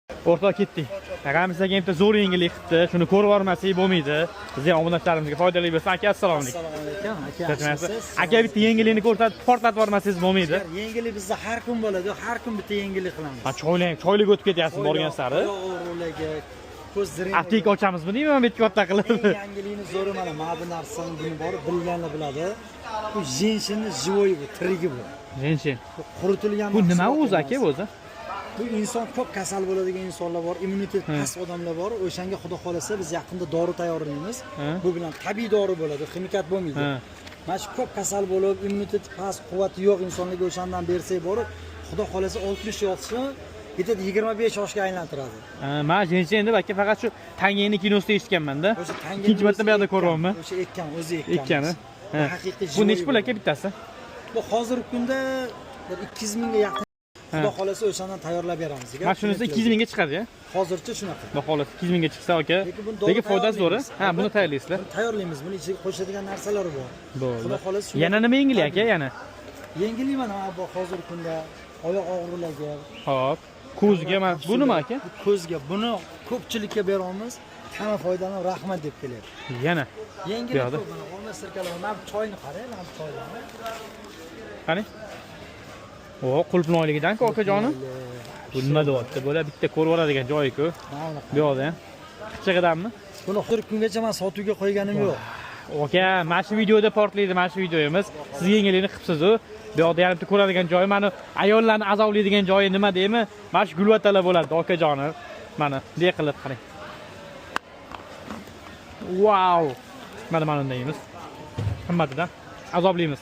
O'rtoq ketdik. Ramizdagi bitta zo'r yengillik qilibdi. Shuni ko'rib olmasak bo'lmaydi. Bizning obunachilarimizga foydali bo'lsin. Aka, assalomu alaykum. Assalomu alaykum. Aka, bitta yengillikni ko'rsatib, portlatib olmasangiz bo'lmaydi. Yengillik bizda har kun bo'ladi. Har kun bitta yengillik qilamiz. Ha, choylik o'tib ketyapsiz borgan sari. O'g'rilarga ko'z ziring. Aptek ochamizmi deyman, bu yerga katta qilib. Yangilikni zo'ri mana bu narsani buni bor, bilganlar biladi. Bu jenshinni живой bu, tirigi bu. Jenshin. Quritilgan. Bu nima o'zi aka o'zi? Bu inson ko'p kasal bo'ladigan insonlar bor, immunitet past odamlar bor. O'shanga xudo xolasa biz yaqinda dori tayyorlaymiz. Bu bilan tabiiy dori bo'ladi, ximikat bo'lmaydi. Mana shu ko'p kasal bo'lib, immunitet past, quvvati yo'q insonlarga o'shandan bersak borib, xudo xolasa 60 yoshni yetadi 25 yoshga aylantiradi. Men jenshin deb aka faqat shu Tangeni kinosida eshitganman-da. O'sha Tangeni ikkinchi marta bu yerda ko'ryapman. O'sha o'zi ekkan. Ekkani. Haqiqiy bu necha pul aka bittasi? Bu hozirgi kunda 200 mingga yaqin. Xudo xolasa o'shandan tayyorlab beramiz. Mana shunisi 200 mingga chiqadi-ya? Hozircha shunaqa. Xudo xolasa 200 mingga chiqsa aka. Lekin foydasi zo'r. Ha, buni tayyorlaysizlar. Tayyorlaymiz. Buni ichiga qo'shadigan narsalari bor. Xudo xolasa. Yana nima yengillik aka yana? Yengillik mana bu hozirgi kunda oyoq og'riqlarga. Hop. Ko'zga mana bu nima aka? Ko'zga buni ko'pchilikka beramiz. Tana foydalanib rahmat deb kelyapti. Yana. Yengillik mana olma sirkalama. Mana choyni qarang, mana choylarni. Qani? O, qulpnoyligidan-ku akajonim. Bu nima deyapti? Bo'la bitta ko'rib oladigan joyi-ku. Bu yoqda ham. Qirchig'idanmi? Buni hozir kungacha men sotuvga qo'yganim yo'q. Aka, mana shu videoda portlaydi, mana shu videomiz. Siz yengillikni qilibsiz-ku. Bu yoqda yana bitta ko'radigan joyi, mana ayollarni azoblaydigan joyi nima deymi? Mana shu gulvatalar bo'ladi, akajonim. Mana, bunday qilib qarang. Wow! Mana bunday deymiz. Himmatidan azoblaymiz.